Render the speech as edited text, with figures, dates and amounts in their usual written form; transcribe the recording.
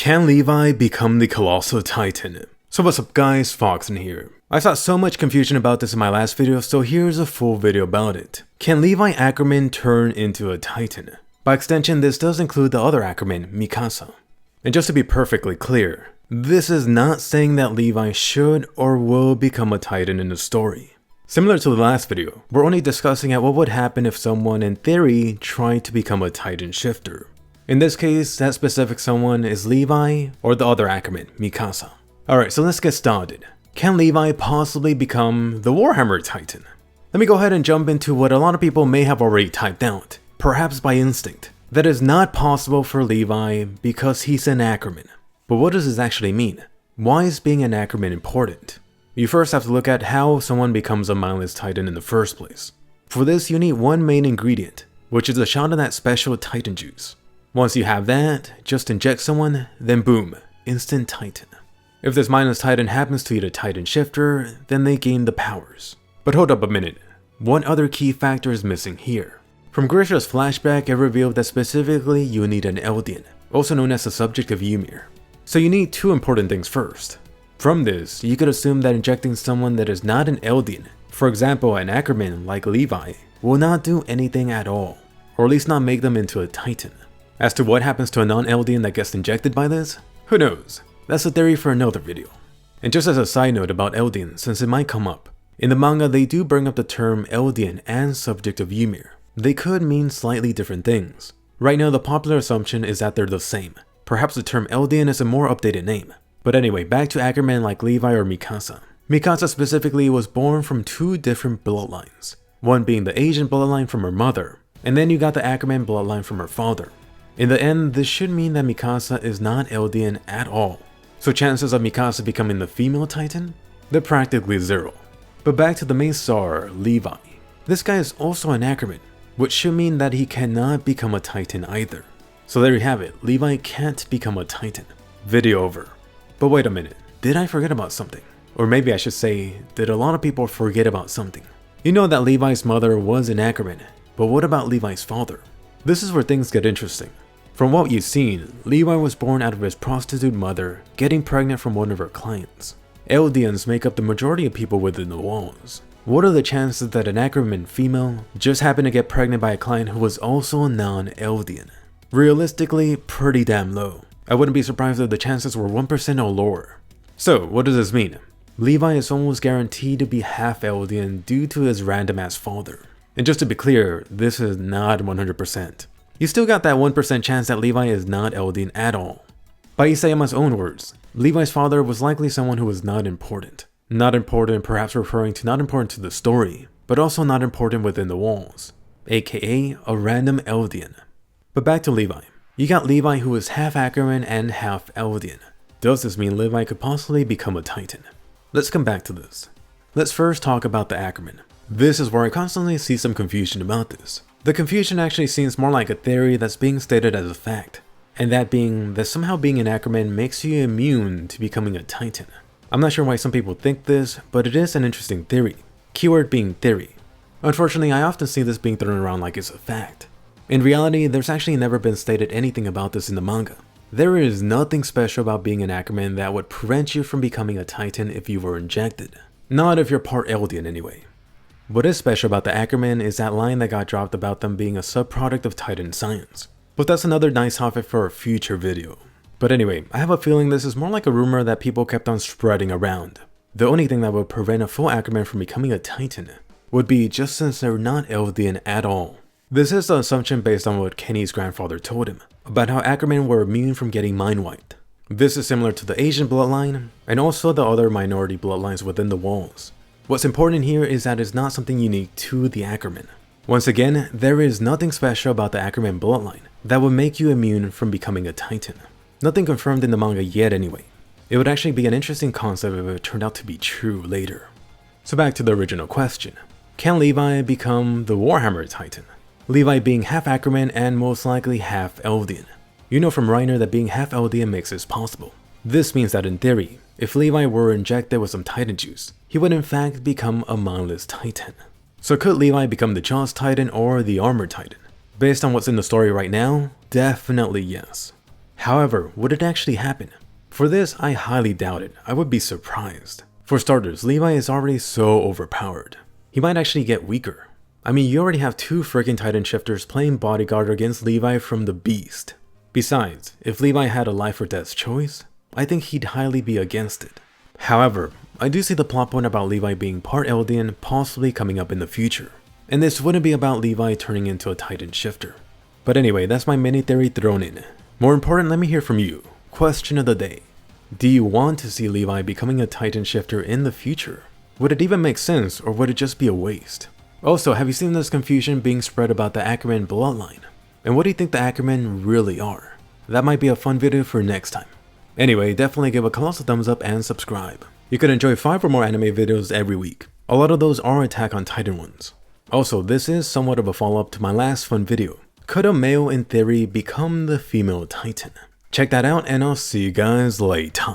Can Levi become the Colossal Titan? So what's up guys, Foxen here. I saw so much confusion about this in my last video, so here's a full video about it. Can Levi Ackerman turn into a Titan? By extension, this does include the other Ackerman, Mikasa. And just to be perfectly clear, this is not saying that Levi should or will become a Titan in the story. Similar to the last video, we're only discussing what would happen if someone in theory tried to become a Titan shifter. In this case, that specific someone is Levi or the other Ackerman, Mikasa. Alright, so let's get started. Can Levi possibly become the WarHammer Titan? Let me go ahead and jump into what a lot of people may have already typed out, perhaps by instinct. That is not possible for Levi because he's an Ackerman. But what does this actually mean? Why is being an Ackerman important? You first have to look at how someone becomes a mindless Titan in the first place. For this, you need one main ingredient, which is a shot of that special Titan juice. Once you have that, just inject someone, then boom, instant Titan. If this mindless Titan happens to eat a Titan shifter, then they gain the powers. But hold up a minute, one other key factor is missing here. From Grisha's flashback, it revealed that specifically you need an Eldian, also known as the subject of Ymir. So you need two important things first. From this, you could assume that injecting someone that is not an Eldian, for example an Ackerman like Levi, will not do anything at all, or at least not make them into a Titan. As to what happens to a non-Eldian that gets injected by this, who knows? That's a theory for another video. And just as a side note about Eldian, since it might come up, in the manga they do bring up the term Eldian and subject of Ymir. They could mean slightly different things. Right now the popular assumption is that they're the same. Perhaps the term Eldian is a more updated name. But anyway, back to Ackerman like Levi or Mikasa. Mikasa specifically was born from two different bloodlines. One being the Asian bloodline from her mother, and then you got the Ackerman bloodline from her father. In the end, this should mean that Mikasa is not Eldian at all. So chances of Mikasa becoming the female Titan? They're practically zero. But back to the main star, Levi. This guy is also an Ackerman, which should mean that he cannot become a Titan either. So there you have it, Levi can't become a Titan. Video over. But wait a minute, did I forget about something? Or maybe I should say, did a lot of people forget about something? You know that Levi's mother was an Ackerman, but what about Levi's father? This is where things get interesting. From what you've seen, Levi was born out of his prostitute mother getting pregnant from one of her clients. Eldians make up the majority of people within the walls. What are the chances that an Ackerman female just happened to get pregnant by a client who was also non-Eldian? Realistically, pretty damn low. I wouldn't be surprised if the chances were 1% or lower. So, what does this mean? Levi is almost guaranteed to be half Eldian due to his random ass father. And just to be clear, this is not 100%. You still got that 1% chance that Levi is not Eldian at all. By Isayama's own words, Levi's father was likely someone who was not important. Not important perhaps referring to not important to the story, but also not important within the walls, aka a random Eldian. But back to Levi. You got Levi who is half Ackerman and half Eldian. Does this mean Levi could possibly become a Titan? Let's come back to this. Let's first talk about the Ackerman. This is where I constantly see some confusion about this. The confusion actually seems more like a theory that's being stated as a fact, and that being that somehow being an Ackerman makes you immune to becoming a Titan. I'm not sure why some people think this, but it is an interesting theory. Keyword being theory. Unfortunately, I often see this being thrown around like it's a fact. In reality, there's actually never been stated anything about this in the manga. There is nothing special about being an Ackerman that would prevent you from becoming a Titan if you were injected. Not if you're part Eldian anyway. What is special about the Ackerman is that line that got dropped about them being a subproduct of Titan science. But that's another nice topic for a future video. But anyway, I have a feeling this is more like a rumor that people kept on spreading around. The only thing that would prevent a full Ackerman from becoming a Titan would be just since they're not Eldian at all. This is the assumption based on what Kenny's grandfather told him, about how Ackermen were immune from getting mind wiped. This is similar to the Asian bloodline, and also the other minority bloodlines within the walls. What's important here is that it's not something unique to the Ackerman. Once again, there is nothing special about the Ackerman bloodline that would make you immune from becoming a Titan. Nothing confirmed in the manga yet anyway. It would actually be an interesting concept if it turned out to be true later. So back to the original question. Can Levi become the WarHammer Titan? Levi being half Ackerman and most likely half Eldian. You know from Reiner that being half Eldian makes this possible. This means that in theory, if Levi were injected with some Titan juice, he would in fact become a mindless Titan. So could Levi become the Jaws Titan or the Armored Titan? Based on what's in the story right now, definitely yes. However, would it actually happen? For this, I highly doubt it. I would be surprised. For starters, Levi is already so overpowered. He might actually get weaker. I mean, you already have 2 freaking Titan shifters playing bodyguard against Levi from the beast. Besides, if Levi had a life or death choice, I think he'd highly be against it. However, I do see the plot point about Levi being part Eldian possibly coming up in the future. And this wouldn't be about Levi turning into a Titan shifter. But anyway, that's my mini theory thrown in. More important, let me hear from you. Question of the day. Do you want to see Levi becoming a Titan shifter in the future? Would it even make sense, or would it just be a waste? Also, have you seen this confusion being spread about the Ackerman bloodline? And what do you think the Ackerman really are? That might be a fun video for next time. Anyway, definitely give a colossal thumbs up and subscribe. You can enjoy 5 or more anime videos every week. A lot of those are Attack on Titan ones. Also, this is somewhat of a follow-up to my last fun video. Could a male in theory become the female Titan? Check that out and I'll see you guys later.